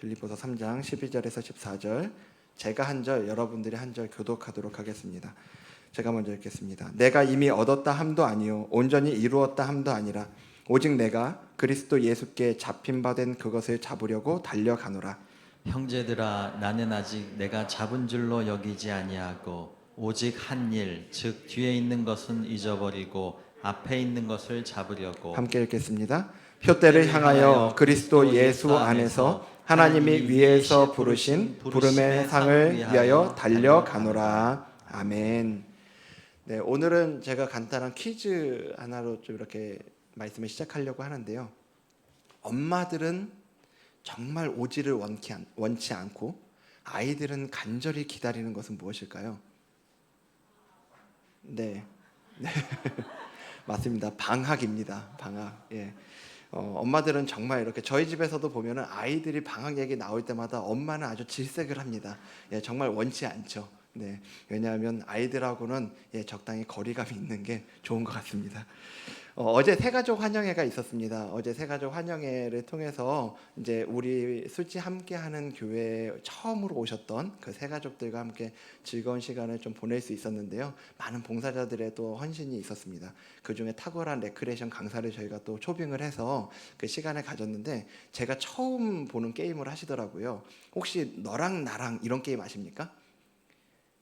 빌립보서 3장 12절에서 14절, 제가 한 절, 여러분들이 한 절 교독하도록 하겠습니다. 제가 먼저 읽겠습니다. 내가 이미 얻었다 함도 아니요 온전히 이루었다 함도 아니라 오직 내가 그리스도 예수께 잡힌 바 된 그것을 잡으려고 달려가노라. 형제들아, 나는 아직 내가 잡은 줄로 여기지 아니하고 오직 한 일, 즉 뒤에 있는 것은 잊어버리고 앞에 있는 것을 잡으려고. 함께 읽겠습니다. 표대를 향하여 그리스도 예수 안에서 하나님이 위에서 부르신 부름의 상을 위하여 달려가노라. 아멘. 네, 오늘은 제가 간단한 퀴즈 하나로 좀 이렇게 말씀을 시작하려고 하는데요. 엄마들은 정말 오지를 원치 않고 아이들은 간절히 기다리는 것은 무엇일까요? 네, 맞습니다. 방학입니다. 방학. 예. 엄마들은 정말 이렇게 저희 집에서도 보면은 아이들이 방학 얘기 나올 때마다 엄마는 아주 질색을 합니다. 예, 정말 원치 않죠. 네, 왜냐하면 아이들하고는 적당히 거리감이 있는 게 좋은 것 같습니다. 어제 새가족 환영회가 있었습니다. 어제 새가족 환영회를 통해서 이제 우리 수지 함께하는 교회에 처음으로 오셨던 그 새가족들과 함께 즐거운 시간을 좀 보낼 수 있었는데요. 많은 봉사자들의 또 헌신이 있었습니다. 그 중에 탁월한 레크레이션 강사를 저희가 또 초빙을 해서 그 시간을 가졌는데, 제가 처음 보는 게임을 하시더라고요. 혹시 너랑 나랑 이런 게임 아십니까?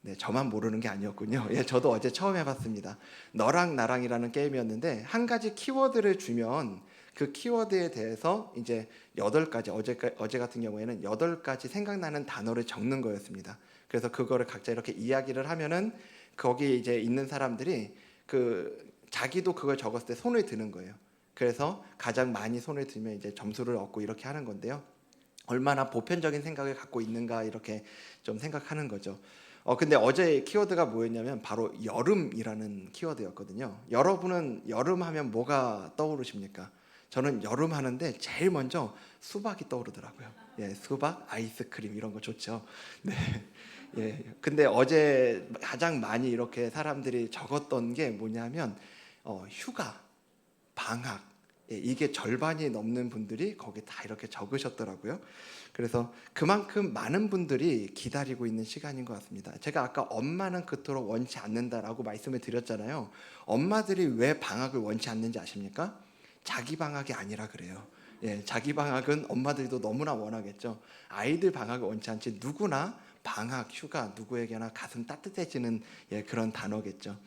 네, 저만 모르는 게 아니었군요. 예, 저도 어제 처음 해봤습니다. 너랑 나랑이라는 게임이었는데, 한 가지 키워드를 주면 그 키워드에 대해서 이제 8가지, 어제 같은 경우에는 8가지 생각나는 단어를 적는 거였습니다. 그래서 그거를 각자 이렇게 이야기를 하면은 거기 이제 있는 사람들이 자기도 그걸 적었을 때 손을 드는 거예요. 그래서 가장 많이 손을 들면 이제 점수를 얻고 이렇게 하는 건데요. 얼마나 보편적인 생각을 갖고 있는가 이렇게 좀 생각하는 거죠. 근데 어제 키워드가 뭐였냐면 바로 여름이라는 키워드였거든요. 여러분은 여름 하면 뭐가 떠오르십니까? 저는 여름 하는데 제일 먼저 수박이 떠오르더라고요. 예, 수박, 아이스크림 이런 거 좋죠. 네. 예. 근데 어제 가장 많이 이렇게 사람들이 적었던 게 뭐냐면 휴가, 방학, 이게 절반이 넘는 분들이 거기 다 이렇게 적으셨더라고요. 그래서 그만큼 많은 분들이 기다리고 있는 시간인 것 같습니다. 제가 아까 엄마는 그토록 원치 않는다라고 말씀을 드렸잖아요. 엄마들이 왜 방학을 원치 않는지 아십니까? 자기 방학이 아니라 그래요. 예, 자기 방학은 엄마들도 너무나 원하겠죠. 아이들 방학을 원치 않지, 누구나 방학, 휴가, 누구에게나 가슴 따뜻해지는 그런 단어겠죠.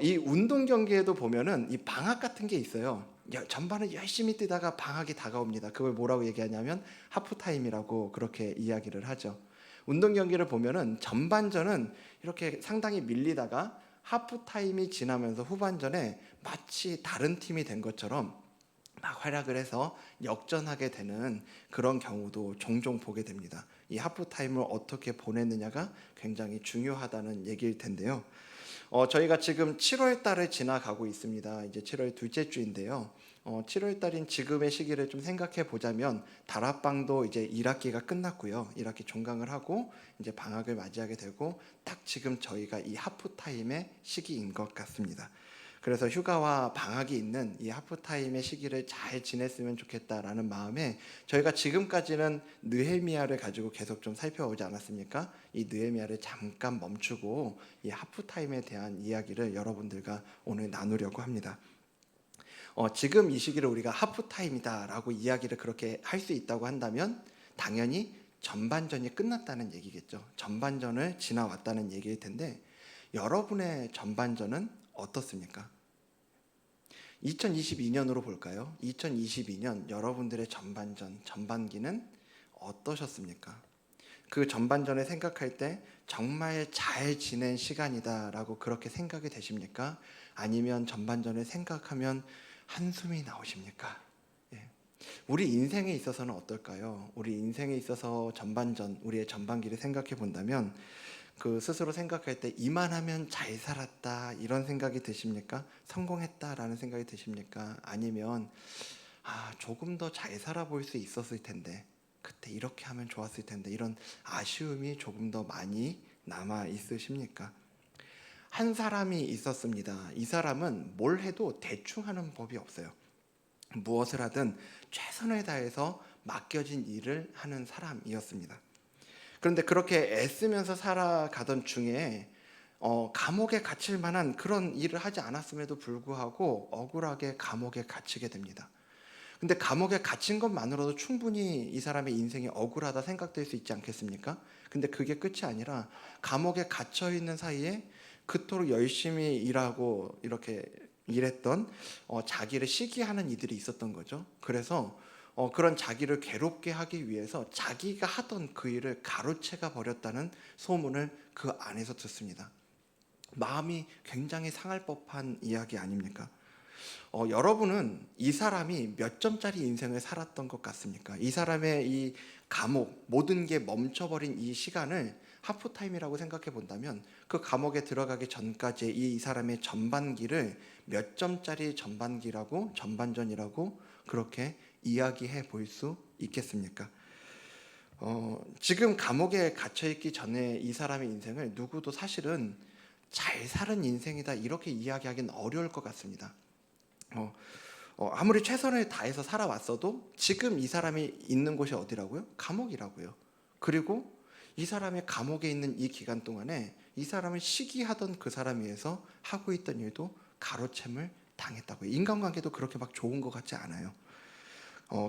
이 운동 경기에도 보면은 이 방학 같은 게 있어요. 전반을 열심히 뛰다가 방학이 다가옵니다. 그걸 뭐라고 얘기하냐면 하프타임이라고 그렇게 이야기를 하죠. 운동 경기를 보면은 전반전은 이렇게 상당히 밀리다가 하프타임이 지나면서 후반전에 마치 다른 팀이 된 것처럼 막 활약을 해서 역전하게 되는 그런 경우도 종종 보게 됩니다. 이 하프타임을 어떻게 보냈느냐가 굉장히 중요하다는 얘기일 텐데요. 저희가 지금 7월 달을 지나가고 있습니다. 이제 7월 둘째 주인데요. 7월 달인 지금의 시기를 좀 생각해 보자면 다락방도 이제 1학기가 끝났고요. 1학기 종강을 하고 이제 방학을 맞이하게 되고 딱 지금 저희가 이 하프타임의 시기인 것 같습니다. 그래서 휴가와 방학이 있는 이 하프타임의 시기를 잘 지냈으면 좋겠다라는 마음에 저희가 지금까지는 느헤미야를 가지고 계속 좀 살펴오지 않았습니까? 이 느헤미야를 잠깐 멈추고 이 하프타임에 대한 이야기를 여러분들과 오늘 나누려고 합니다. 지금 이 시기를 우리가 하프타임이다라고 이야기를 그렇게 할 수 있다고 한다면 당연히 전반전이 끝났다는 얘기겠죠. 전반전을 지나왔다는 얘기일 텐데, 여러분의 전반전은 어떻습니까? 2022년으로 볼까요? 2022년 여러분들의 전반기는 어떠셨습니까? 그 전반전을 생각할 때 정말 잘 지낸 시간이다라고 그렇게 생각이 되십니까? 아니면 전반전을 생각하면 한숨이 나오십니까? 우리 인생에 있어서는 어떨까요? 우리 인생에 있어서 우리의 전반기를 생각해 본다면 스스로 생각할 때 이만하면 잘 살았다 이런 생각이 드십니까? 성공했다라는 생각이 드십니까? 아니면 조금 더 잘 살아볼 수 있었을 텐데, 그때 이렇게 하면 좋았을 텐데, 이런 아쉬움이 조금 더 많이 남아 있으십니까? 한 사람이 있었습니다. 이 사람은 뭘 해도 대충 하는 법이 없어요. 무엇을 하든 최선을 다해서 맡겨진 일을 하는 사람이었습니다. 그런데 그렇게 애쓰면서 살아가던 중에 감옥에 갇힐 만한 그런 일을 하지 않았음에도 불구하고 억울하게 감옥에 갇히게 됩니다. 근데 감옥에 갇힌 것만으로도 충분히 이 사람의 인생이 억울하다 생각될 수 있지 않겠습니까? 근데 그게 끝이 아니라 감옥에 갇혀 있는 사이에 그토록 열심히 일하고 이렇게 일했던 자기를 시기하는 이들이 있었던 거죠. 그래서 그런 자기를 괴롭게 하기 위해서 자기가 하던 그 일을 가로채가 버렸다는 소문을 그 안에서 듣습니다. 마음이 굉장히 상할 법한 이야기 아닙니까? 여러분은 이 사람이 몇 점짜리 인생을 살았던 것 같습니까? 이 사람의 이 감옥, 모든 게 멈춰버린 이 시간을 하프타임이라고 생각해 본다면 그 감옥에 들어가기 전까지 이 사람의 전반기를 몇 점짜리 전반전이라고 그렇게 이야기해 볼 수 있겠습니까? 지금 감옥에 갇혀 있기 전에 이 사람의 인생을 누구도 사실은 잘 살은 인생이다 이렇게 이야기하기는 어려울 것 같습니다. 아무리 최선을 다해서 살아왔어도 지금 이 사람이 있는 곳이 어디라고요? 감옥이라고요. 그리고 이 사람의 감옥에 있는 이 기간 동안에 이 사람을 시기하던 그 사람 위해서 하고 있던 일도 가로챔을 당했다고요. 인간관계도 그렇게 막 좋은 것 같지 않아요.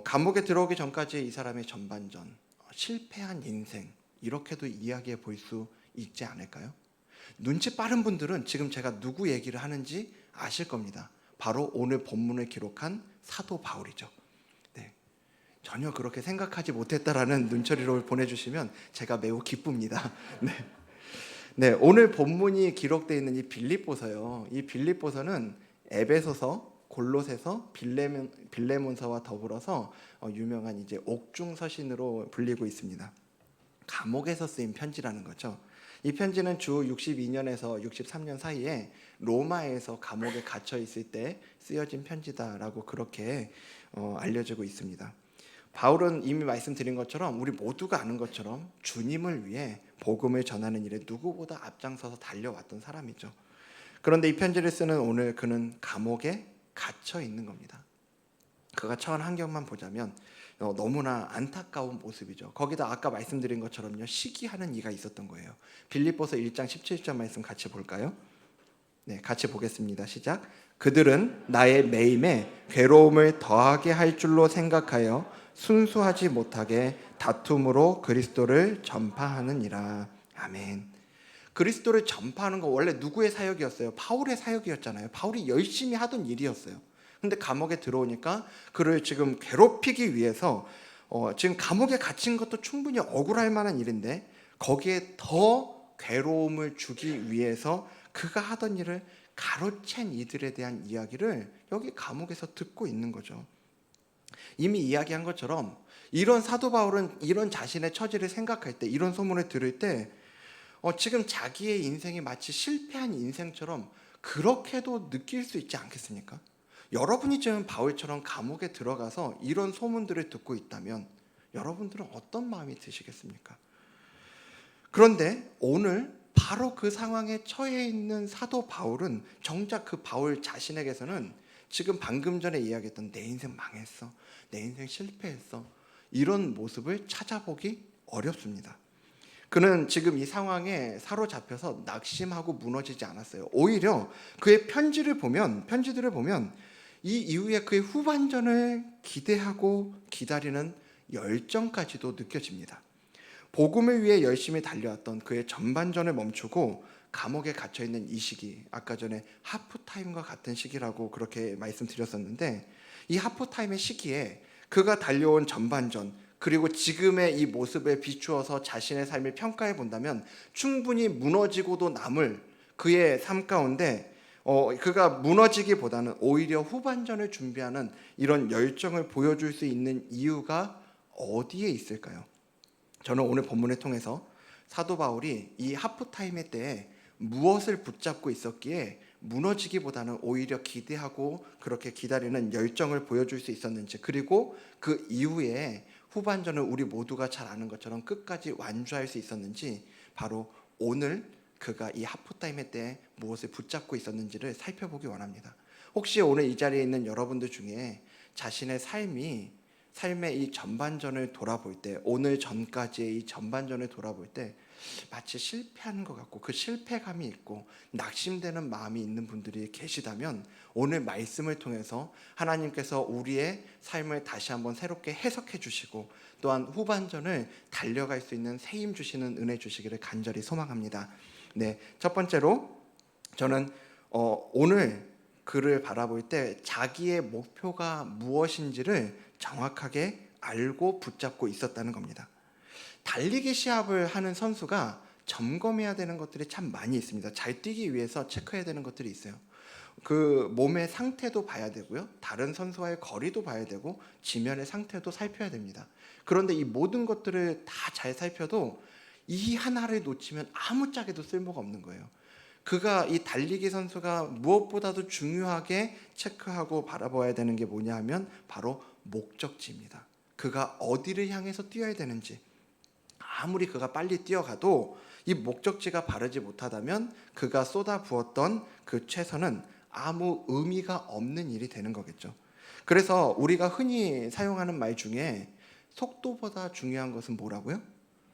감옥에 들어오기 전까지 이 사람의 전반전, 실패한 인생 이렇게도 이야기해 볼 수 있지 않을까요? 눈치 빠른 분들은 지금 제가 누구 얘기를 하는지 아실 겁니다. 바로 오늘 본문을 기록한 사도 바울이죠. 네, 전혀 그렇게 생각하지 못했다라는 눈초리를 보내주시면 제가 매우 기쁩니다. 네, 오늘 본문이 기록되어 있는 이 빌립보서요. 이 빌립보서는 에베소서, 골로새서, 빌레몬서와 더불어서 유명한 이제 옥중 서신으로 불리고 있습니다. 감옥에서 쓰인 편지라는 거죠. 이 편지는 주 62년에서 63년 사이에 로마에서 감옥에 갇혀 있을 때 쓰여진 편지다라고 그렇게 알려지고 있습니다. 바울은 이미 말씀드린 것처럼 우리 모두가 아는 것처럼 주님을 위해 복음을 전하는 일에 누구보다 앞장서서 달려왔던 사람이죠. 그런데 이 편지를 쓰는 오늘 그는 감옥에 갇혀 있는 겁니다. 그가 처한 환경만 보자면 너무나 안타까운 모습이죠. 거기다 아까 말씀드린 것처럼요, 시기하는 이가 있었던 거예요. 빌립보서 1장 17절 말씀 같이 볼까요? 네, 같이 보겠습니다. 시작. 그들은 나의 매임에 괴로움을 더하게 할 줄로 생각하여 순수하지 못하게 다툼으로 그리스도를 전파하느니라. 아멘. 그리스도를 전파하는 거 원래 누구의 사역이었어요? 바울의 사역이었잖아요. 바울이 열심히 하던 일이었어요. 근데 감옥에 들어오니까 그를 지금 괴롭히기 위해서 지금 감옥에 갇힌 것도 충분히 억울할 만한 일인데 거기에 더 괴로움을 주기 위해서 그가 하던 일을 가로챈 이들에 대한 이야기를 여기 감옥에서 듣고 있는 거죠. 이미 이야기한 것처럼 이런 사도 바울은 이런 자신의 처지를 생각할 때, 이런 소문을 들을 때 지금 자기의 인생이 마치 실패한 인생처럼 그렇게도 느낄 수 있지 않겠습니까? 여러분이 지금 바울처럼 감옥에 들어가서 이런 소문들을 듣고 있다면 여러분들은 어떤 마음이 드시겠습니까? 그런데 오늘 바로 그 상황에 처해 있는 사도 바울은 정작 그 바울 자신에게서는 지금 방금 전에 이야기했던 내 인생 망했어, 내 인생 실패했어, 이런 모습을 찾아보기 어렵습니다. 그는 지금 이 상황에 사로잡혀서 낙심하고 무너지지 않았어요. 오히려 그의 편지들을 보면 이 이후에 그의 후반전을 기대하고 기다리는 열정까지도 느껴집니다. 복음을 위해 열심히 달려왔던 그의 전반전을 멈추고 감옥에 갇혀있는 이 시기, 아까 전에 하프타임과 같은 시기라고 그렇게 말씀드렸었는데, 이 하프타임의 시기에 그가 달려온 전반전, 그리고 지금의 이 모습에 비추어서 자신의 삶을 평가해 본다면 충분히 무너지고도 남을 그의 삶 가운데 그가 무너지기보다는 오히려 후반전을 준비하는 이런 열정을 보여줄 수 있는 이유가 어디에 있을까요? 저는 오늘 본문을 통해서 사도 바울이 이 하프타임의 때에 무엇을 붙잡고 있었기에 무너지기보다는 오히려 기대하고 그렇게 기다리는 열정을 보여줄 수 있었는지, 그리고 그 이후에 후반전을 우리 모두가 잘 아는 것처럼 끝까지 완주할 수 있었는지, 바로 오늘 그가 이 하프타임의 때에 무엇을 붙잡고 있었는지를 살펴보기 원합니다. 혹시 오늘 이 자리에 있는 여러분들 중에 자신의 삶이 삶의 이 전반전을 돌아볼 때, 오늘 전까지의 이 전반전을 돌아볼 때 마치 실패한 것 같고 그 실패감이 있고 낙심되는 마음이 있는 분들이 계시다면, 오늘 말씀을 통해서 하나님께서 우리의 삶을 다시 한번 새롭게 해석해 주시고 또한 후반전을 달려갈 수 있는 새 힘 주시는 은혜 주시기를 간절히 소망합니다. 네, 첫 번째로 저는 오늘 그를 바라볼 때 자기의 목표가 무엇인지를 정확하게 알고 붙잡고 있었다는 겁니다. 달리기 시합을 하는 선수가 점검해야 되는 것들이 참 많이 있습니다. 잘 뛰기 위해서 체크해야 되는 것들이 있어요. 그 몸의 상태도 봐야 되고요, 다른 선수와의 거리도 봐야 되고 지면의 상태도 살펴야 됩니다. 그런데 이 모든 것들을 다 잘 살펴도 이 하나를 놓치면 아무짝에도 쓸모가 없는 거예요. 그가, 이 달리기 선수가 무엇보다도 중요하게 체크하고 바라봐야 되는 게 뭐냐 하면 바로 목적지입니다. 그가 어디를 향해서 뛰어야 되는지. 아무리 그가 빨리 뛰어가도 이 목적지가 바르지 못하다면 그가 쏟아부었던 그 최선은 아무 의미가 없는 일이 되는 거겠죠. 그래서 우리가 흔히 사용하는 말 중에 속도보다 중요한 것은 뭐라고요?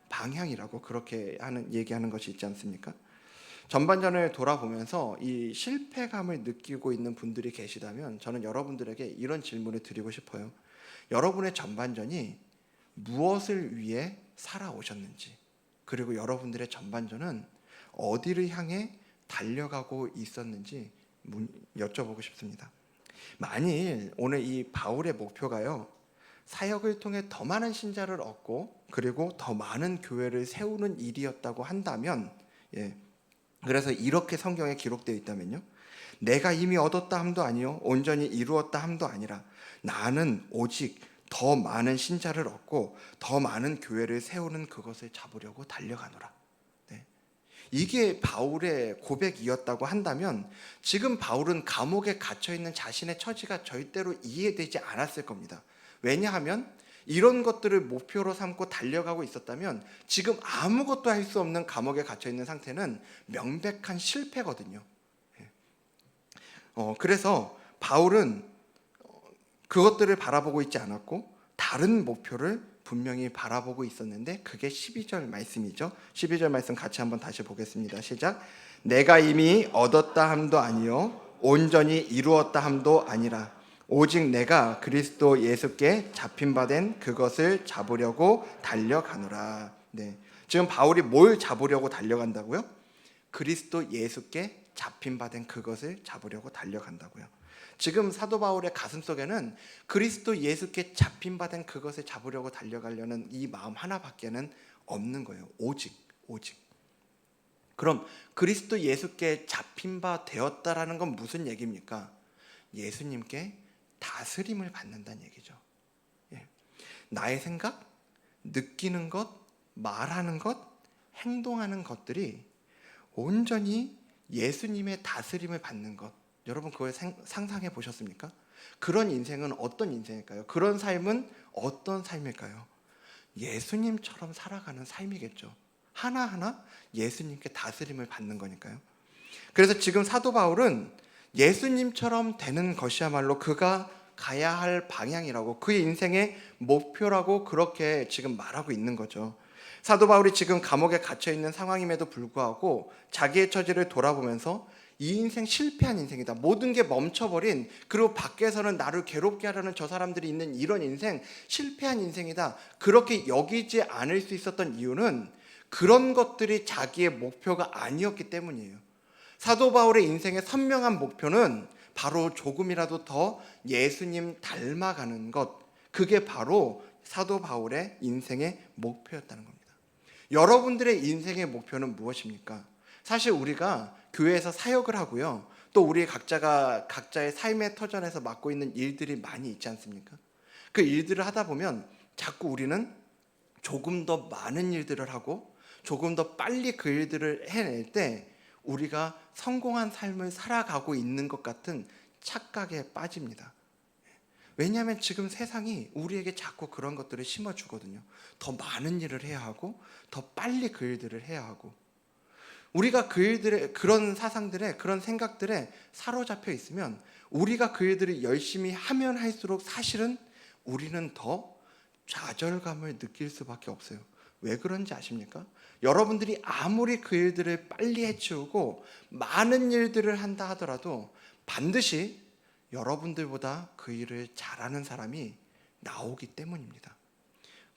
방향이라고 그렇게 얘기하는 것이 있지 않습니까? 전반전을 돌아보면서 이 실패감을 느끼고 있는 분들이 계시다면 저는 여러분들에게 이런 질문을 드리고 싶어요. 여러분의 전반전이 무엇을 위해 살아오셨는지, 그리고 여러분들의 전반전은 어디를 향해 달려가고 있었는지 여쭤보고 싶습니다. 만일 오늘 이 바울의 목표가요, 사역을 통해 더 많은 신자를 얻고 그리고 더 많은 교회를 세우는 일이었다고 한다면, 그래서 이렇게 성경에 기록되어 있다면요, 내가 이미 얻었다 함도 아니요 온전히 이루었다 함도 아니라 나는 오직 더 많은 신자를 얻고 더 많은 교회를 세우는 그것을 잡으려고 달려가노라. 이게 바울의 고백이었다고 한다면 지금 바울은 감옥에 갇혀있는 자신의 처지가 절대로 이해되지 않았을 겁니다. 왜냐하면 이런 것들을 목표로 삼고 달려가고 있었다면 지금 아무것도 할 수 없는 감옥에 갇혀있는 상태는 명백한 실패거든요. 그래서 바울은 그것들을 바라보고 있지 않았고 다른 목표를 분명히 바라보고 있었는데, 그게 12절 말씀이죠. 12절 말씀 같이 한번 다시 보겠습니다. 시작. 내가 이미 얻었다 함도 아니요 온전히 이루었다 함도 아니라 오직 내가 그리스도 예수께 잡힌 바 된 그것을 잡으려고 달려가노라. 지금 바울이 뭘 잡으려고 달려간다고요? 그리스도 예수께 잡힌 바 된 그것을 잡으려고 달려간다고요. 지금 사도 바울의 가슴속에는 그리스도 예수께 잡힌 바 된 그것을 잡으려고 달려가려는 이 마음 하나밖에는 없는 거예요. 오직. 그럼 그리스도 예수께 잡힌 바 되었다라는 건 무슨 얘기입니까? 예수님께 다스림을 받는다는 얘기죠. 나의 생각, 느끼는 것, 말하는 것, 행동하는 것들이 온전히 예수님의 다스림을 받는 것, 여러분 그걸 상상해 보셨습니까? 그런 인생은 어떤 인생일까요? 그런 삶은 어떤 삶일까요? 예수님처럼 살아가는 삶이겠죠. 하나하나 예수님께 다스림을 받는 거니까요. 그래서 지금 사도 바울은 예수님처럼 되는 것이야말로 그가 가야 할 방향이라고, 그의 인생의 목표라고 그렇게 지금 말하고 있는 거죠. 사도 바울이 지금 감옥에 갇혀 있는 상황임에도 불구하고 자기의 처지를 돌아보면서 이 인생 실패한 인생이다, 모든 게 멈춰버린, 그리고 밖에서는 나를 괴롭게 하려는 저 사람들이 있는 이런 인생, 실패한 인생이다, 그렇게 여기지 않을 수 있었던 이유는 그런 것들이 자기의 목표가 아니었기 때문이에요. 사도 바울의 인생의 선명한 목표는 바로 조금이라도 더 예수님 닮아가는 것, 그게 바로 사도 바울의 인생의 목표였다는 겁니다. 여러분들의 인생의 목표는 무엇입니까? 사실 우리가 교회에서 사역을 하고요, 또 우리 각자가 각자의 삶의 터전에서 맡고 있는 일들이 많이 있지 않습니까? 그 일들을 하다 보면 자꾸 우리는 조금 더 많은 일들을 하고 조금 더 빨리 그 일들을 해낼 때 우리가 성공한 삶을 살아가고 있는 것 같은 착각에 빠집니다. 왜냐하면 지금 세상이 우리에게 자꾸 그런 것들을 심어주거든요. 더 많은 일을 해야 하고 더 빨리 그 일들을 해야 하고, 우리가 그 일들의 그런 사상들에, 그런 생각들에 사로잡혀 있으면 우리가 그 일들을 열심히 하면 할수록 사실은 우리는 더 좌절감을 느낄 수밖에 없어요. 왜 그런지 아십니까? 여러분들이 아무리 그 일들을 빨리 해치우고 많은 일들을 한다 하더라도 반드시 여러분들보다 그 일을 잘하는 사람이 나오기 때문입니다.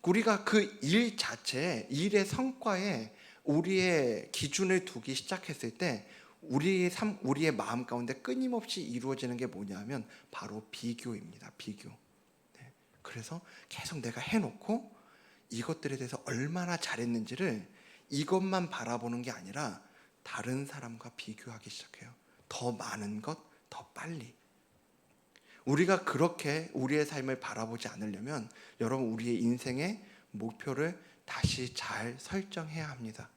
우리가 그 일 자체에, 일의 성과에 우리의 기준을 두기 시작했을 때 우리의 마음 가운데 끊임없이 이루어지는 게 뭐냐면 바로 비교입니다. 비교. 네. 그래서 계속 내가 해놓고 이것들에 대해서 얼마나 잘했는지를 이것만 바라보는 게 아니라 다른 사람과 비교하기 시작해요. 더 많은 것, 더 빨리. 우리가 그렇게 우리의 삶을 바라보지 않으려면 여러분 우리의 인생의 목표를 다시 잘 설정해야 합니다.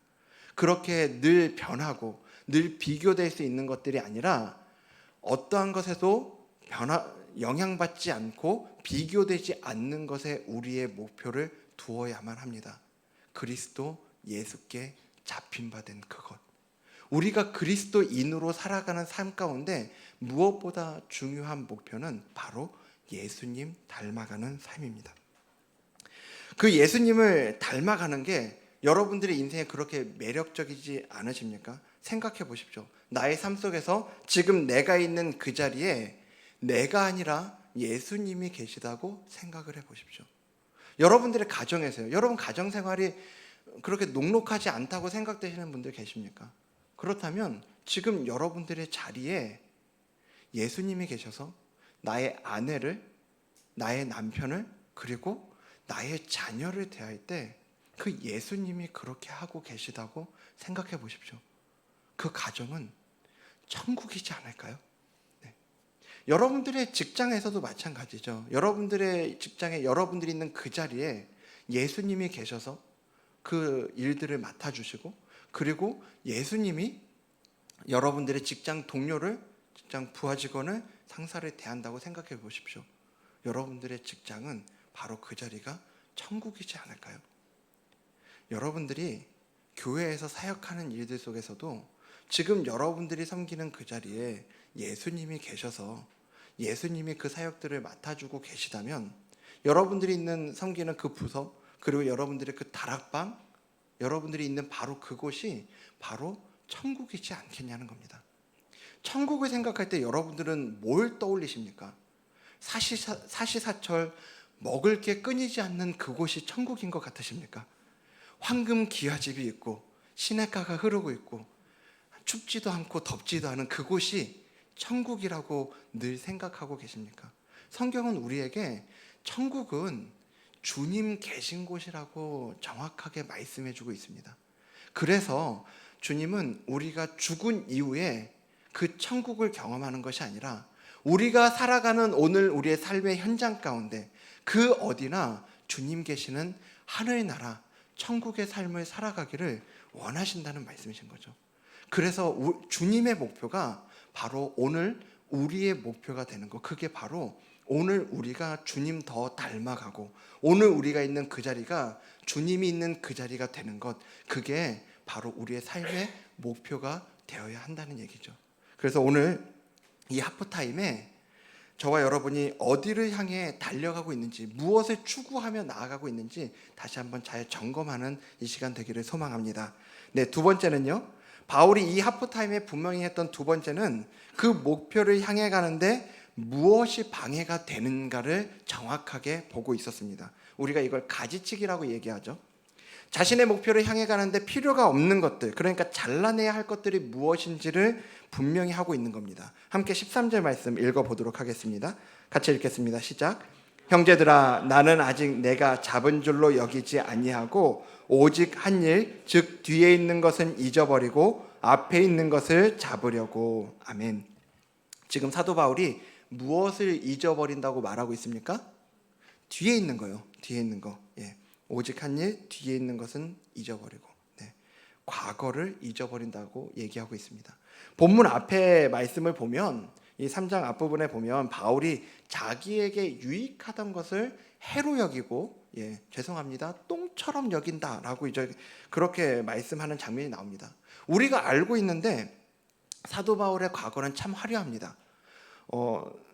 그렇게 늘 변하고 늘 비교될 수 있는 것들이 아니라 어떠한 것에도 영향받지 않고 비교되지 않는 것에 우리의 목표를 두어야만 합니다. 그리스도 예수께 잡힌 바 된 그것. 우리가 그리스도인으로 살아가는 삶 가운데 무엇보다 중요한 목표는 바로 예수님 닮아가는 삶입니다. 그 예수님을 닮아가는 게 여러분들의 인생에 그렇게 매력적이지 않으십니까? 생각해 보십시오. 나의 삶 속에서 지금 내가 있는 그 자리에 내가 아니라 예수님이 계시다고 생각을 해 보십시오. 여러분들의 가정에서요. 여러분 가정 생활이 그렇게 녹록하지 않다고 생각되시는 분들 계십니까? 그렇다면 지금 여러분들의 자리에 예수님이 계셔서 나의 아내를, 나의 남편을, 그리고 나의 자녀를 대할 때 그 예수님이 그렇게 하고 계시다고 생각해 보십시오. 그 가정은 천국이지 않을까요? 네. 여러분들의 직장에서도 마찬가지죠. 여러분들의 직장에 여러분들이 있는 그 자리에 예수님이 계셔서 그 일들을 맡아주시고, 그리고 예수님이 여러분들의 직장 동료를, 직장 부하 직원을, 상사를 대한다고 생각해 보십시오. 여러분들의 직장은 바로 그 자리가 천국이지 않을까요? 여러분들이 교회에서 사역하는 일들 속에서도 지금 여러분들이 섬기는 그 자리에 예수님이 계셔서 예수님이 그 사역들을 맡아주고 계시다면 여러분들이 있는 섬기는 그 부서, 그리고 여러분들의 그 다락방, 여러분들이 있는 바로 그곳이 바로 천국이지 않겠냐는 겁니다. 천국을 생각할 때 여러분들은 뭘 떠올리십니까? 사시사철 먹을 게 끊이지 않는 그곳이 천국인 것 같으십니까? 황금 기와집이 있고 시냇가가 흐르고 있고 춥지도 않고 덥지도 않은 그곳이 천국이라고 늘 생각하고 계십니까? 성경은 우리에게 천국은 주님 계신 곳이라고 정확하게 말씀해주고 있습니다. 그래서 주님은 우리가 죽은 이후에 그 천국을 경험하는 것이 아니라 우리가 살아가는 오늘 우리의 삶의 현장 가운데 그 어디나 주님 계시는 하늘나라 천국의 삶을 살아가기를 원하신다는 말씀이신 거죠. 그래서 주님의 목표가 바로 오늘 우리의 목표가 되는 것, 그게 바로 오늘 우리가 주님 더 닮아가고 오늘 우리가 있는 그 자리가 주님이 있는 그 자리가 되는 것, 그게 바로 우리의 삶의 목표가 되어야 한다는 얘기죠. 그래서 오늘 이 하프타임에 저와 여러분이 어디를 향해 달려가고 있는지, 무엇을 추구하며 나아가고 있는지 다시 한번 잘 점검하는 이 시간 되기를 소망합니다. 네, 두 번째는요, 바울이 이 하프타임에 분명히 했던 두 번째는 그 목표를 향해 가는데 무엇이 방해가 되는가를 정확하게 보고 있었습니다. 우리가 이걸 가지치기라고 얘기하죠. 자신의 목표를 향해 가는데 필요가 없는 것들, 그러니까 잘라내야 할 것들이 무엇인지를 분명히 하고 있는 겁니다. 함께 13절 말씀 읽어보도록 하겠습니다. 같이 읽겠습니다. 시작. 형제들아, 나는 아직 내가 잡은 줄로 여기지 아니하고 오직 한 일, 즉 뒤에 있는 것은 잊어버리고 앞에 있는 것을 잡으려고. 아멘. 지금 사도 바울이 무엇을 잊어버린다고 말하고 있습니까? 뒤에 있는 거요. 뒤에 있는 거. 예. 오직 한 일, 뒤에 있는 것은 잊어버리고, 네, 과거를 잊어버린다고 얘기하고 있습니다. 본문 앞에 말씀을 보면, 이 3장 앞부분에 보면 바울이 자기에게 유익하던 것을 해로 여기고, 죄송합니다, 똥처럼 여긴다라고 이제 그렇게 말씀하는 장면이 나옵니다. 우리가 알고 있는데 사도 바울의 과거는 참 화려합니다.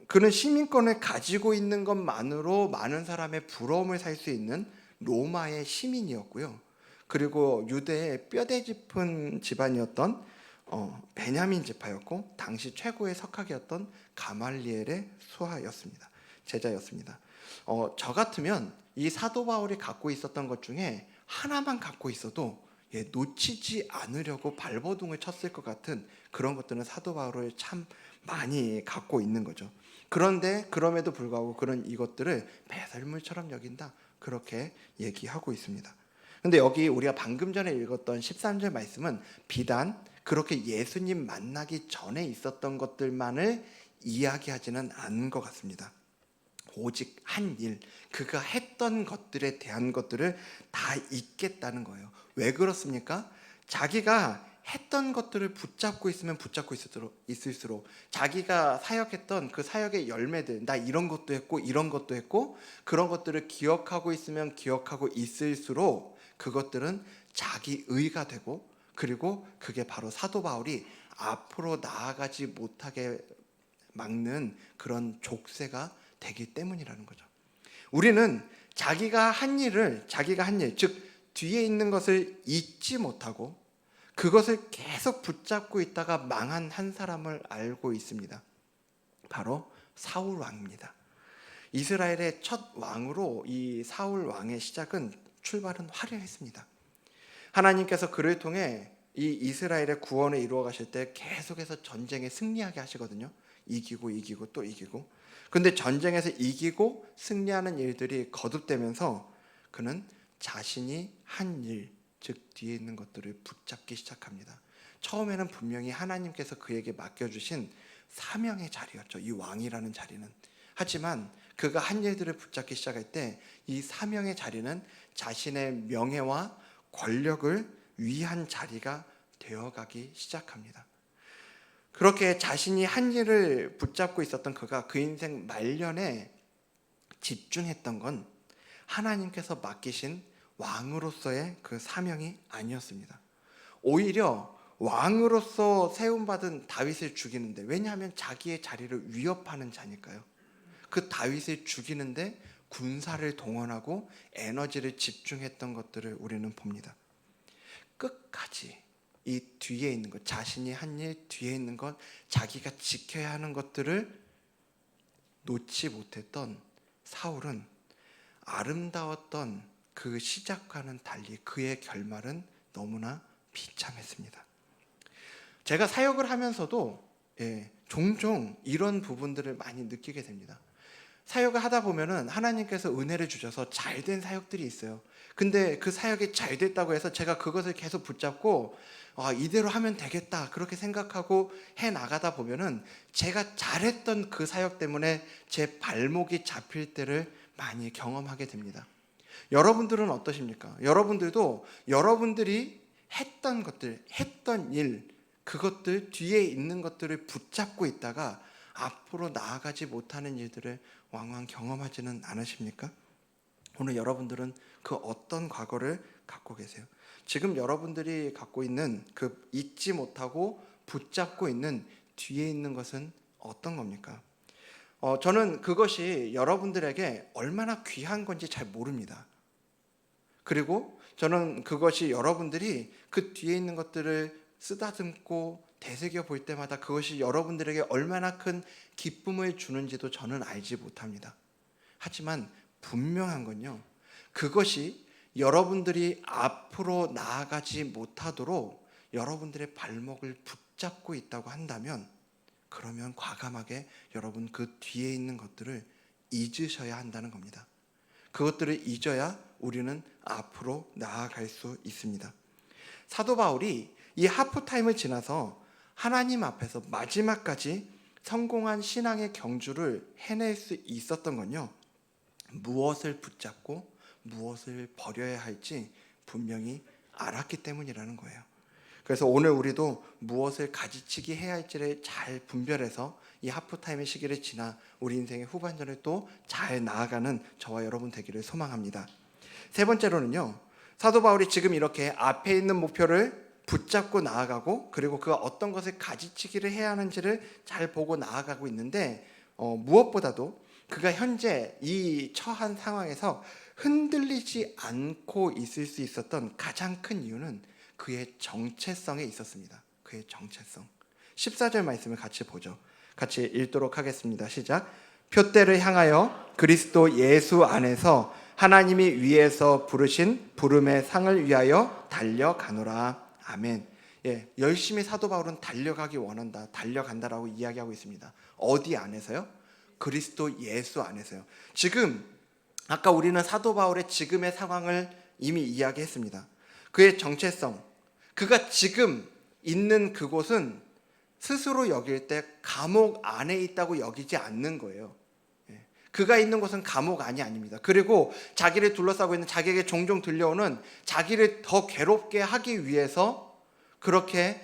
그는 시민권을 가지고 있는 것만으로 많은 사람의 부러움을 살 수 있는 로마의 시민이었고요. 그리고 유대의 뼈대 깊은 집안이었던 베냐민 지파였고 당시 최고의 석학이었던 가말리엘의 수하였습니다. 제자였습니다. 저 같으면 이 사도 바울이 갖고 있었던 것 중에 하나만 갖고 있어도 놓치지 않으려고 발버둥을 쳤을 것 같은 그런 것들은 사도 바울을 참 많이 갖고 있는 거죠. 그런데 그럼에도 불구하고 그런 이것들을 배설물처럼 여긴다, 그렇게 얘기하고 있습니다. 근데 여기 우리가 방금 전에 읽었던 13절 말씀은 비단 그렇게 예수님 만나기 전에 있었던 것들만을 이야기하지는 않은 것 같습니다. 오직 한 일, 그가 했던 것들에 대한 것들을 다 잊겠다는 거예요. 왜 그렇습니까? 자기가 했던 것들을 붙잡고 있으면 붙잡고 있을수록 자기가 사역했던 그 사역의 열매들, 나 이런 것도 했고 이런 것도 했고, 그런 것들을 기억하고 있으면 기억하고 있을수록 그것들은 자기의가 되고, 그리고 그게 바로 사도 바울이 앞으로 나아가지 못하게 막는 그런 족쇄가 되기 때문이라는 거죠. 우리는 자기가 한 일, 즉 뒤에 있는 것을 잊지 못하고 그것을 계속 붙잡고 있다가 망한 한 사람을 알고 있습니다. 바로 사울 왕입니다. 이스라엘의 첫 왕으로 이 사울 왕의 출발은 화려했습니다. 하나님께서 그를 통해 이 이스라엘의 구원을 이루어 가실 때 계속해서 전쟁에 승리하게 하시거든요. 이기고 또 이기고. 근데 전쟁에서 이기고 승리하는 일들이 거듭되면서 그는 자신이 한 일, 즉 뒤에 있는 것들을 붙잡기 시작합니다. 처음에는 분명히 하나님께서 그에게 맡겨주신 사명의 자리였죠, 이 왕이라는 자리는. 하지만 그가 한 일들을 붙잡기 시작할 때 이 사명의 자리는 자신의 명예와 권력을 위한 자리가 되어가기 시작합니다. 그렇게 자신이 한 일을 붙잡고 있었던 그가 그 인생 말년에 집중했던 건 하나님께서 맡기신 왕으로서의 그 사명이 아니었습니다. 오히려 왕으로서 세움받은 다윗을 죽이는데, 왜냐하면 자기의 자리를 위협하는 자니까요. 그 다윗을 죽이는데 군사를 동원하고 에너지를 집중했던 것들을 우리는 봅니다. 끝까지 이 뒤에 있는 것, 자신이 한 일 뒤에 있는 것, 자기가 지켜야 하는 것들을 놓지 못했던 사울은 아름다웠던 그 시작과는 달리 그의 결말은 너무나 비참했습니다. 제가 사역을 하면서도 종종 이런 부분들을 많이 느끼게 됩니다. 사역을 하다 보면은 하나님께서 은혜를 주셔서 잘된 사역들이 있어요. 근데 그 사역이 잘 됐다고 해서 제가 그것을 계속 붙잡고 이대로 하면 되겠다 그렇게 생각하고 해 나가다 보면은 제가 잘했던 그 사역 때문에 제 발목이 잡힐 때를 많이 경험하게 됩니다. 여러분들은 어떠십니까? 여러분들도 여러분들이 했던 것들, 했던 일, 그것들 뒤에 있는 것들을 붙잡고 있다가 앞으로 나아가지 못하는 일들을 왕왕 경험하지는 않으십니까? 오늘 여러분들은 그 어떤 과거를 갖고 계세요? 지금 여러분들이 갖고 있는 그 잊지 못하고 붙잡고 있는 뒤에 있는 것은 어떤 겁니까? 저는 그것이 여러분들에게 얼마나 귀한 건지 잘 모릅니다. 그리고 저는 그것이 여러분들이 그 뒤에 있는 것들을 쓰다듬고 되새겨 볼 때마다 그것이 여러분들에게 얼마나 큰 기쁨을 주는지도 저는 알지 못합니다. 하지만 분명한 건요, 그것이 여러분들이 앞으로 나아가지 못하도록 여러분들의 발목을 붙잡고 있다고 한다면, 그러면 과감하게 여러분 그 뒤에 있는 것들을 잊으셔야 한다는 겁니다. 그것들을 잊어야 우리는 앞으로 나아갈 수 있습니다. 사도 바울이 이 하프타임을 지나서 하나님 앞에서 마지막까지 성공한 신앙의 경주를 해낼 수 있었던 건요, 무엇을 붙잡고 무엇을 버려야 할지 분명히 알았기 때문이라는 거예요. 그래서 오늘 우리도 무엇을 가지치기 해야 할지를 잘 분별해서 이 하프타임의 시기를 지나 우리 인생의 후반전을 또 잘 나아가는 저와 여러분 되기를 소망합니다. 세 번째로는요, 사도 바울이 지금 이렇게 앞에 있는 목표를 붙잡고 나아가고, 그리고 그가 어떤 것을 가지치기를 해야 하는지를 잘 보고 나아가고 있는데, 무엇보다도 그가 현재 이 처한 상황에서 흔들리지 않고 있을 수 있었던 가장 큰 이유는 그의 정체성에 있었습니다. 그의 정체성. 14절 말씀을 같이 보죠. 같이 읽도록 하겠습니다. 시작. 표대를 향하여 그리스도 예수 안에서 하나님이 위에서 부르신 부름의 상을 위하여 달려가노라. 아멘. 예, 열심히 사도 바울은 달려가기 원한다, 달려간다라고 이야기하고 있습니다. 어디 안에서요? 그리스도 예수 안에서요. 지금 아까 우리는 사도 바울의 지금의 상황을 이미 이야기했습니다. 그의 정체성, 그가 지금 있는 그곳은 스스로 여길 때 감옥 안에 있다고 여기지 않는 거예요. 그가 있는 곳은 감옥 안이 아닙니다. 그리고 자기를 둘러싸고 있는, 자기에게 종종 들려오는 자기를 더 괴롭게 하기 위해서 그렇게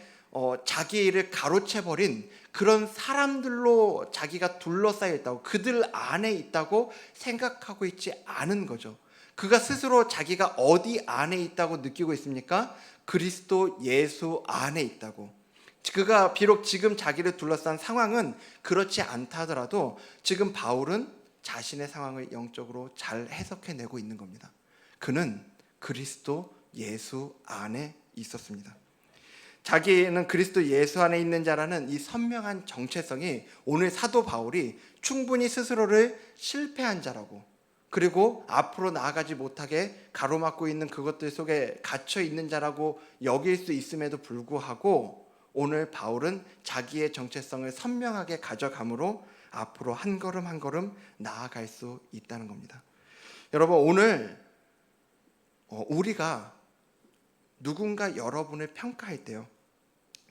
자기 일을 가로채버린 그런 사람들로 자기가 둘러싸여 있다고, 그들 안에 있다고 생각하고 있지 않은 거죠. 그가 스스로 자기가 어디 안에 있다고 느끼고 있습니까? 그리스도 예수 안에 있다고. 그가 비록 지금 자기를 둘러싼 상황은 그렇지 않다 하더라도 지금 바울은 자신의 상황을 영적으로 잘 해석해내고 있는 겁니다. 그는 그리스도 예수 안에 있었습니다. 자기는 그리스도 예수 안에 있는 자라는 이 선명한 정체성이 오늘 사도 바울이 충분히 스스로를 실패한 자라고, 그리고 앞으로 나아가지 못하게 가로막고 있는 그것들 속에 갇혀 있는 자라고 여길 수 있음에도 불구하고 오늘 바울은 자기의 정체성을 선명하게 가져감으로 앞으로 한 걸음 한 걸음 나아갈 수 있다는 겁니다. 여러분, 오늘 우리가 누군가 여러분을 평가할 때요,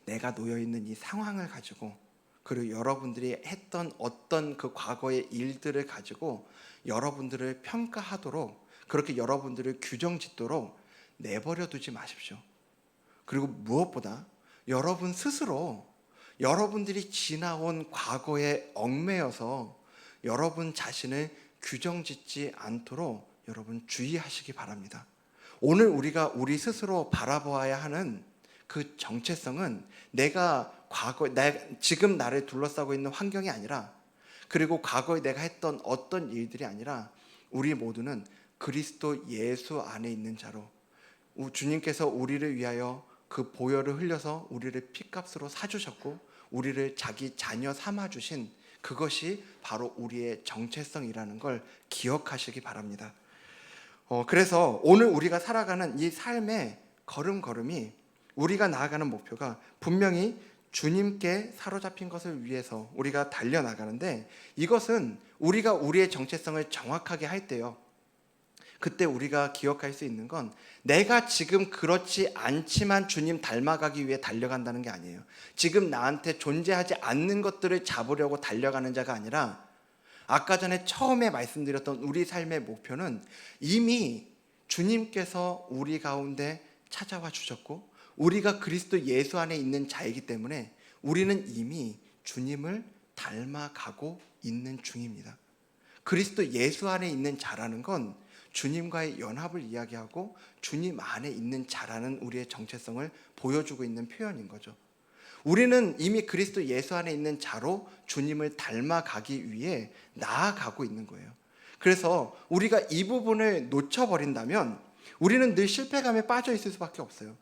내가 놓여있는 이 상황을 가지고, 그리고 여러분들이 했던 어떤 그 과거의 일들을 가지고 여러분들을 평가하도록, 그렇게 여러분들을 규정짓도록 내버려 두지 마십시오. 그리고 무엇보다 여러분 스스로 여러분들이 지나온 과거에 얽매여서 여러분 자신을 규정짓지 않도록 여러분 주의하시기 바랍니다. 오늘 우리가 우리 스스로 바라보아야 하는 그 정체성은 내가 지금 나를 둘러싸고 있는 환경이 아니라, 그리고 과거에 내가 했던 어떤 일들이 아니라, 우리 모두는 그리스도 예수 안에 있는 자로, 주님께서 우리를 위하여 그 보혈을 흘려서 우리를 핏값으로 사주셨고 우리를 자기 자녀 삼아주신 그것이 바로 우리의 정체성이라는 걸 기억하시기 바랍니다. 그래서 오늘 우리가 살아가는 이 삶의 걸음걸음이, 우리가 나아가는 목표가 분명히 주님께 사로잡힌 것을 위해서 우리가 달려나가는데, 이것은 우리가 우리의 정체성을 정확하게 할 때요, 그때 우리가 기억할 수 있는 건 내가 지금 그렇지 않지만 주님 닮아가기 위해 달려간다는 게 아니에요. 지금 나한테 존재하지 않는 것들을 잡으려고 달려가는 자가 아니라, 아까 전에 처음에 말씀드렸던 우리 삶의 목표는 이미 주님께서 우리 가운데 찾아와 주셨고 우리가 그리스도 예수 안에 있는 자이기 때문에 우리는 이미 주님을 닮아가고 있는 중입니다. 그리스도 예수 안에 있는 자라는 건 주님과의 연합을 이야기하고 주님 안에 있는 자라는 우리의 정체성을 보여주고 있는 표현인 거죠. 우리는 이미 그리스도 예수 안에 있는 자로 주님을 닮아가기 위해 나아가고 있는 거예요. 그래서 우리가 이 부분을 놓쳐버린다면 우리는 늘 실패감에 빠져 있을 수밖에 없어요.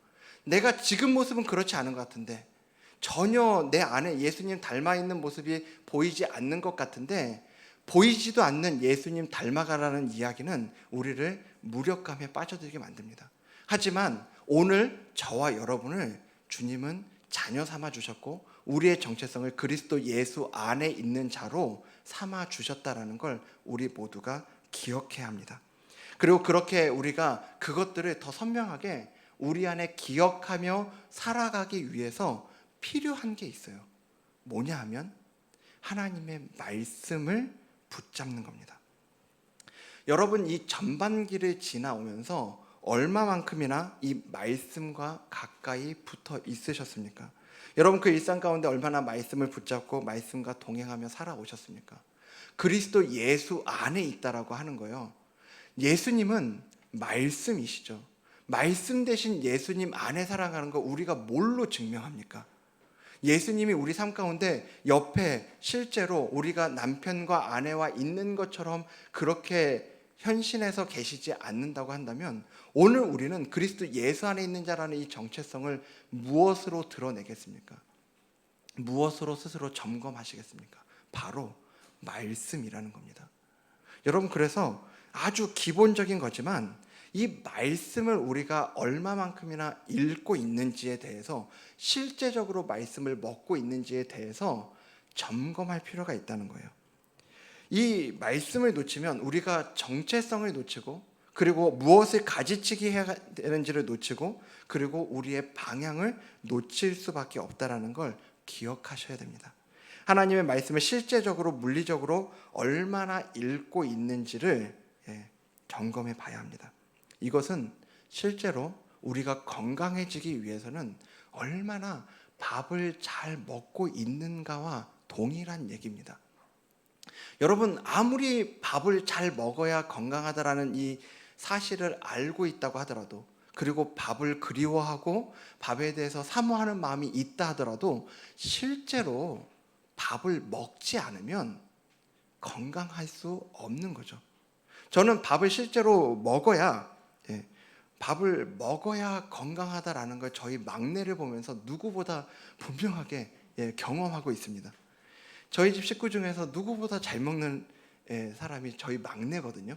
내가 지금 모습은 그렇지 않은 것 같은데, 전혀 내 안에 예수님 닮아 있는 모습이 보이지 않는 것 같은데, 보이지도 않는 예수님 닮아가라는 이야기는 우리를 무력감에 빠져들게 만듭니다. 하지만 오늘 저와 여러분을 주님은 자녀 삼아 주셨고 우리의 정체성을 그리스도 예수 안에 있는 자로 삼아 주셨다라는 걸 우리 모두가 기억해야 합니다. 그리고 그렇게 우리가 그것들을 더 선명하게 우리 안에 기억하며 살아가기 위해서 필요한 게 있어요. 뭐냐 하면 하나님의 말씀을 붙잡는 겁니다. 여러분, 이 전반기를 지나오면서 얼마만큼이나 이 말씀과 가까이 붙어 있으셨습니까? 여러분, 그 일상 가운데 얼마나 말씀을 붙잡고 말씀과 동행하며 살아오셨습니까? 그리스도 예수 안에 있다라고 하는 거예요. 예수님은 말씀이시죠. 말씀 대신 예수님 안에 살아가는 거 우리가 뭘로 증명합니까? 예수님이 우리 삶 가운데 옆에 실제로 우리가 남편과 아내와 있는 것처럼 그렇게 현신해서 계시지 않는다고 한다면 오늘 우리는 그리스도 예수 안에 있는 자라는 이 정체성을 무엇으로 드러내겠습니까? 무엇으로 스스로 점검하시겠습니까? 바로 말씀이라는 겁니다. 여러분, 그래서 아주 기본적인 거지만 이 말씀을 우리가 얼마만큼이나 읽고 있는지에 대해서, 실제적으로 말씀을 먹고 있는지에 대해서 점검할 필요가 있다는 거예요. 이 말씀을 놓치면 우리가 정체성을 놓치고, 그리고 무엇을 가지치기 해야 되는지를 놓치고, 그리고 우리의 방향을 놓칠 수밖에 없다는 걸 기억하셔야 됩니다. 하나님의 말씀을 실제적으로 물리적으로 얼마나 읽고 있는지를 점검해 봐야 합니다. 이것은 실제로 우리가 건강해지기 위해서는 얼마나 밥을 잘 먹고 있는가와 동일한 얘기입니다. 여러분, 아무리 밥을 잘 먹어야 건강하다라는 이 사실을 알고 있다고 하더라도, 그리고 밥을 그리워하고 밥에 대해서 사모하는 마음이 있다 하더라도 실제로 밥을 먹지 않으면 건강할 수 없는 거죠. 저는 밥을 실제로 밥을 먹어야 건강하다라는 걸 저희 막내를 보면서 누구보다 분명하게 경험하고 있습니다. 저희 집 식구 중에서 누구보다 잘 먹는 사람이 저희 막내거든요.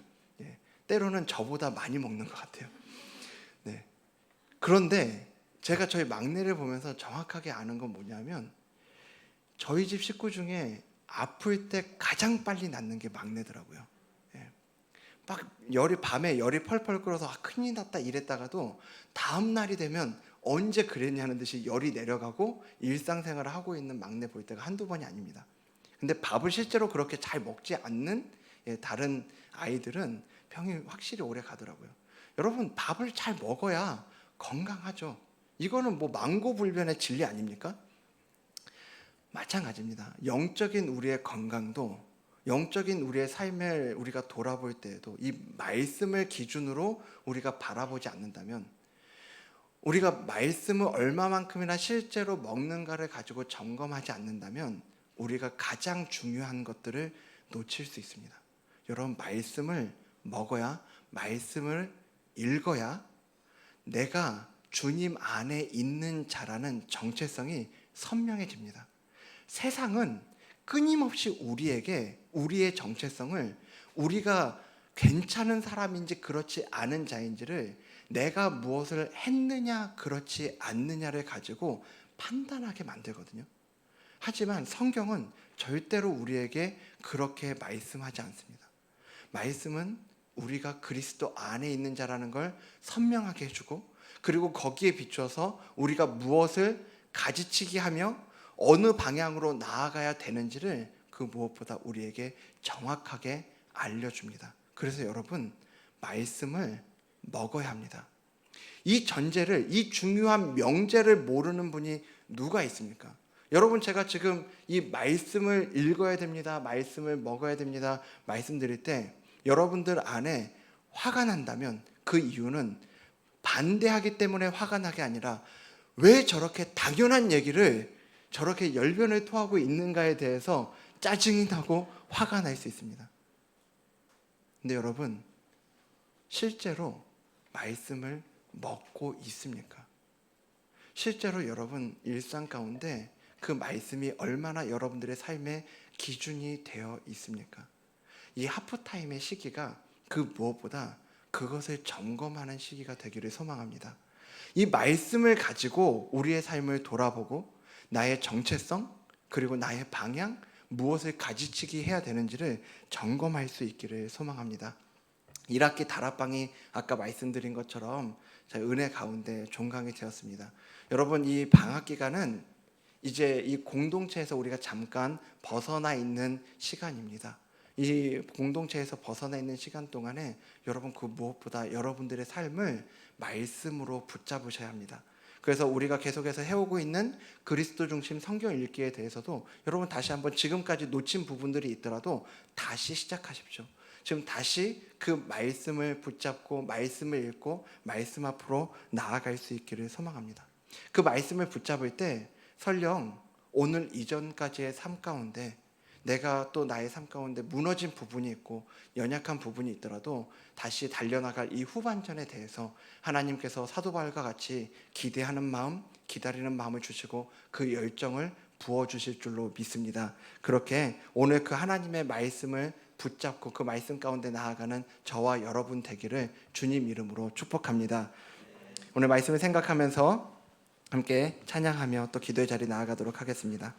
때로는 저보다 많이 먹는 것 같아요. 그런데 제가 저희 막내를 보면서 정확하게 아는 건 뭐냐면, 저희 집 식구 중에 아플 때 가장 빨리 낫는 게 막내더라고요. 막 밤에 열이 펄펄 끓어서 큰일 났다 이랬다가도 다음 날이 되면 언제 그랬냐는 듯이 열이 내려가고 일상생활을 하고 있는 막내 볼 때가 한두 번이 아닙니다. 근데 밥을 실제로 그렇게 잘 먹지 않는 다른 아이들은 병이 확실히 오래 가더라고요. 여러분, 밥을 잘 먹어야 건강하죠. 이거는 뭐 망고불변의 진리 아닙니까? 마찬가지입니다. 영적인 우리의 건강도, 영적인 우리의 삶을 우리가 돌아볼 때에도 이 말씀을 기준으로 우리가 바라보지 않는다면, 우리가 말씀을 얼마만큼이나 실제로 먹는가를 가지고 점검하지 않는다면 우리가 가장 중요한 것들을 놓칠 수 있습니다. 여러분, 말씀을 먹어야, 말씀을 읽어야 내가 주님 안에 있는 자라는 정체성이 선명해집니다. 세상은 끊임없이 우리에게 우리의 정체성을, 우리가 괜찮은 사람인지 그렇지 않은 자인지를, 내가 무엇을 했느냐 그렇지 않느냐를 가지고 판단하게 만들거든요. 하지만 성경은 절대로 우리에게 그렇게 말씀하지 않습니다. 말씀은 우리가 그리스도 안에 있는 자라는 걸 선명하게 해주고, 그리고 거기에 비추어서 우리가 무엇을 가지치기 하며 어느 방향으로 나아가야 되는지를 그 무엇보다 우리에게 정확하게 알려줍니다. 그래서 여러분, 말씀을 먹어야 합니다. 이 전제를, 이 중요한 명제를 모르는 분이 누가 있습니까? 여러분, 제가 지금 이 말씀을 읽어야 됩니다, 말씀을 먹어야 됩니다 말씀드릴 때 여러분들 안에 화가 난다면 그 이유는 반대하기 때문에 화가 나게 아니라, 왜 저렇게 당연한 얘기를 저렇게 열변을 토하고 있는가에 대해서 짜증이 나고 화가 날 수 있습니다. 근데 여러분, 실제로 말씀을 먹고 있습니까? 실제로 여러분 일상 가운데 그 말씀이 얼마나 여러분들의 삶의 기준이 되어 있습니까? 이 하프타임의 시기가 그 무엇보다 그것을 점검하는 시기가 되기를 소망합니다. 이 말씀을 가지고 우리의 삶을 돌아보고 나의 정체성, 그리고 나의 방향, 무엇을 가지치기 해야 되는지를 점검할 수 있기를 소망합니다. 1학기 다락방이 아까 말씀드린 것처럼 은혜 가운데 종강이 되었습니다. 여러분, 이 방학 기간은 이제 이 공동체에서 우리가 잠깐 벗어나 있는 시간입니다. 이 공동체에서 벗어나 있는 시간 동안에 여러분, 그 무엇보다 여러분들의 삶을 말씀으로 붙잡으셔야 합니다. 그래서 우리가 계속해서 해오고 있는 그리스도 중심 성경 읽기에 대해서도 여러분 다시 한번, 지금까지 놓친 부분들이 있더라도 다시 시작하십시오. 지금 다시 그 말씀을 붙잡고 말씀을 읽고 말씀 앞으로 나아갈 수 있기를 소망합니다. 그 말씀을 붙잡을 때 설령 오늘 이전까지의 삶 가운데 내가 또 나의 삶 가운데 무너진 부분이 있고 연약한 부분이 있더라도 다시 달려나갈 이 후반전에 대해서 하나님께서 사도 바울과 같이 기대하는 마음, 기다리는 마음을 주시고 그 열정을 부어주실 줄로 믿습니다. 그렇게 오늘 그 하나님의 말씀을 붙잡고 그 말씀 가운데 나아가는 저와 여러분 되기를 주님 이름으로 축복합니다. 오늘 말씀을 생각하면서 함께 찬양하며 또 기도의 자리 나아가도록 하겠습니다.